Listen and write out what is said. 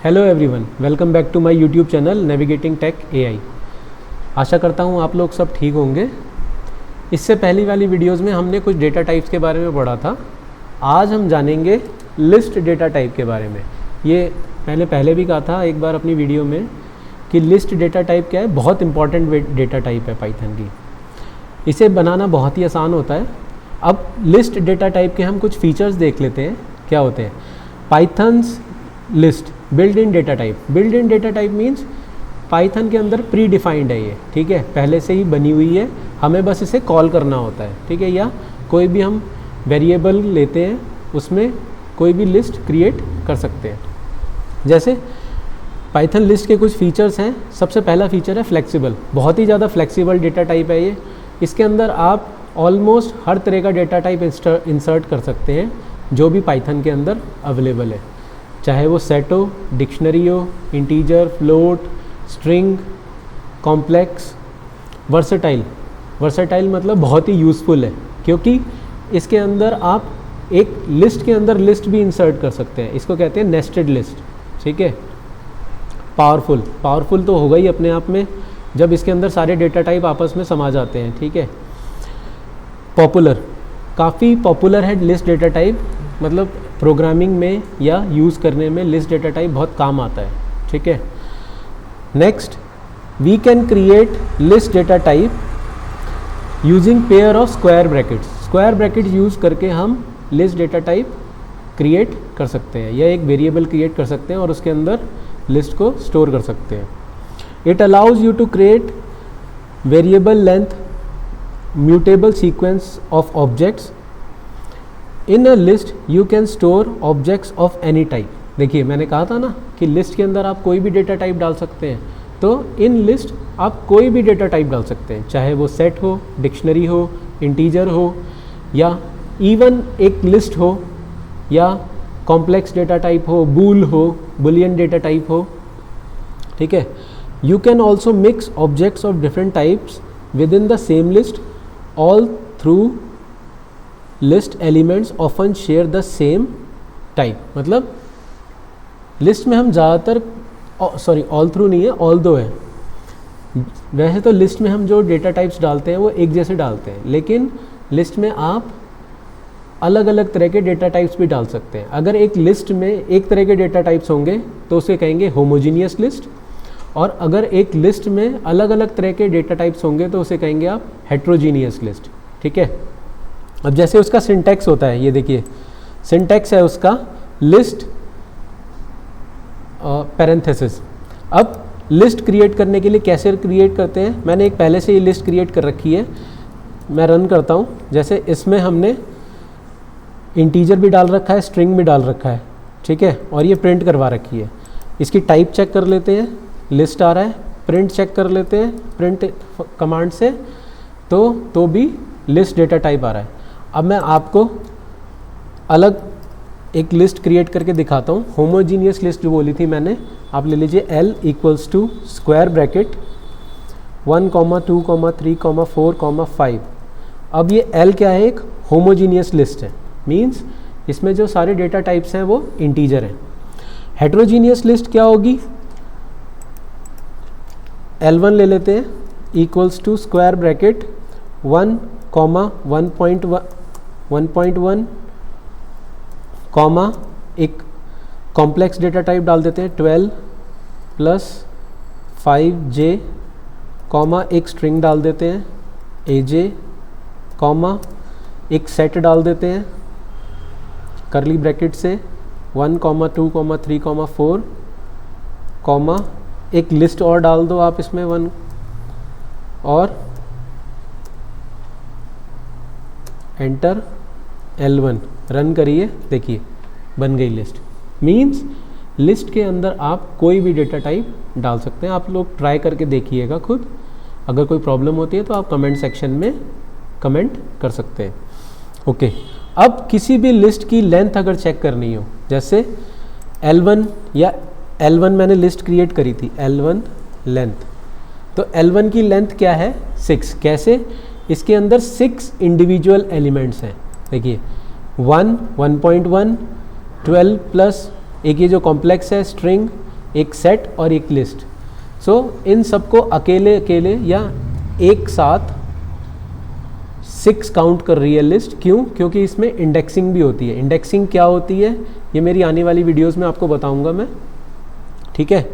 Hello everyone, welcome back to my YouTube channel navigating tech AI. आशा करता हूँ आप लोग सब ठीक होंगे। इससे पहली वाली वीडियोस में हमने कुछ डेटा टाइप्स के बारे में पढ़ा था। आज हम जानेंगे लिस्ट डेटा टाइप के बारे में। ये मैंने पहले भी कहा था एक बार अपनी वीडियो में कि लिस्ट डेटा टाइप क्या है, बहुत इंपॉर्टेंट डेटा टाइप है पाइथन की। इसे बनाना बहुत ही आसान होता है। अब लिस्ट डेटा टाइप के हम कुछ फीचर्स देख लेते हैं क्या होते हैं। Pythons list build in data type. Build in data type means Python के अंदर प्री डिफाइंड है ये, ठीक है, पहले से ही बनी हुई है, हमें बस इसे कॉल करना होता है, ठीक है। या कोई भी हम वेरिएबल लेते हैं उसमें कोई भी लिस्ट क्रिएट कर सकते हैं। जैसे पाइथन लिस्ट के कुछ फीचर्स हैं। सबसे पहला फीचर है फ्लेक्सिबल। बहुत ही ज़्यादा फ्लेक्सिबल डेटा टाइप है ये। इसके अंदर आप ऑलमोस्ट हर तरह का डेटा टाइप इंसर्ट कर सकते हैं जो भी पाइथन के अंदर अवेलेबल है, चाहे वो सेट हो, डिक्शनरी हो, integer, float, string, complex, versatile. Versatile मतलब बहुत ही यूज़फुल है क्योंकि इसके अंदर आप एक लिस्ट के अंदर लिस्ट भी इंसर्ट कर सकते हैं। इसको कहते हैं नेस्टेड लिस्ट, ठीक है। पावरफुल, पावरफुल तो होगा ही अपने आप में जब इसके अंदर सारे डेटा टाइप आपस में समा जाते हैं, ठीक है। पॉपुलर, काफ़ी पॉपुलर है लिस्ट डेटा टाइप, मतलब प्रोग्रामिंग में या यूज़ करने में लिस्ट डेटा टाइप बहुत काम आता है, ठीक है। Next, we can create list data type using pair of square brackets. Square bracket use करके हम लिस्ट डेटा टाइप क्रिएट कर सकते हैं या एक वेरिएबल क्रिएट कर सकते हैं और उसके अंदर लिस्ट को स्टोर कर सकते हैं। It allows you to create variable length mutable sequence of objects. In a list you can store objects of any type. देखिए मैंने कहा था ना कि लिस्ट के अंदर आप कोई भी डेटा टाइप डाल सकते हैं, तो इन लिस्ट आप कोई भी डेटा टाइप डाल सकते हैं, चाहे वो सेट हो, डिक्शनरी हो, इंटीजर हो, या इवन एक लिस्ट हो, या कॉम्प्लेक्स डेटा टाइप हो, बूल हो, बुलियन डेटा टाइप हो, ठीक है। You can also mix objects of different types with in the same list all through list elements often share the same type. मतलब लिस्ट में हम ज़्यादातर, सॉरी ऑल थ्रू नहीं है, ऑल दो है। वैसे तो लिस्ट में हम जो डेटा टाइप्स डालते हैं वो एक जैसे डालते हैं, लेकिन लिस्ट में आप अलग अलग तरह के डेटा टाइप्स भी डाल सकते हैं। अगर एक लिस्ट में एक तरह के डेटा टाइप्स होंगे तो उसे कहेंगे होमोजीनियस लिस्ट, और अगर एक लिस्ट में अलग अलग तरह के डेटा टाइप्स होंगे तो उसे कहेंगे आप हेट्रोजीनियस लिस्ट, ठीक है। अब जैसे उसका सिंटैक्स होता है, ये देखिए सिंटैक्स है उसका लिस्ट पैरेंथेसिस। अब लिस्ट क्रिएट करने के लिए कैसे क्रिएट करते हैं, मैंने एक पहले से ही लिस्ट क्रिएट कर रखी है, मैं रन करता हूँ। जैसे इसमें हमने इंटीजर भी डाल रखा है, स्ट्रिंग भी डाल रखा है, ठीक है, और ये प्रिंट करवा रखी है। इसकी टाइप चेक कर लेते हैं, लिस्ट आ रहा है। प्रिंट चेक कर लेते हैं प्रिंट कमांड से, तो भी लिस्ट डेटा टाइप आ रहा है। अब मैं आपको अलग एक लिस्ट क्रिएट करके दिखाता हूँ। होमोजीनियस लिस्ट जो बोली थी मैंने, आप ले लीजिए L equals to square bracket 1, 2, 3, 4, 5। अब ये L क्या है, एक होमोजीनियस लिस्ट है, मीन्स इसमें जो सारे डेटा टाइप्स हैं वो इंटीजर हैं। हेट्रोजीनियस लिस्ट क्या होगी, L1 ले लेते हैं equals to square bracket 1, 1.1, comma एक कॉम्प्लेक्स डेटा टाइप डाल देते हैं 12 + 5j, कॉमा एक स्ट्रिंग डाल देते हैं AJ, कॉमा एक सेट डाल देते हैं करली ब्रैकेट से 1, 2, 3, 4, कॉमा एक लिस्ट और डाल दो आप इसमें 1, और एंटर L1, रन करिए, देखिए बन गई लिस्ट। मीन्स लिस्ट के अंदर आप कोई भी डेटा टाइप डाल सकते हैं। आप लोग ट्राई करके देखिएगा खुद। अगर कोई प्रॉब्लम होती है तो आप कमेंट सेक्शन में कमेंट कर सकते हैं, ओके। अब किसी भी लिस्ट की लेंथ अगर चेक करनी हो, जैसे L1 या L1 मैंने लिस्ट क्रिएट करी थी, L1 लेंथ, तो L1 की लेंथ क्या है 6। कैसे, इसके अंदर 6 इंडिविजुअल एलिमेंट्स हैं। देखिए 1, 1.1, 12 प्लस एक ये जो कॉम्प्लेक्स है स्ट्रिंग, एक सेट और एक लिस्ट। सो इन सबको अकेले अकेले या एक साथ 6 काउंट कर रही है लिस्ट। क्यों? क्योंकि इसमें इंडेक्सिंग भी होती है। इंडेक्सिंग क्या होती है ये मेरी आने वाली वीडियोस में आपको बताऊंगा मैं, ठीक है।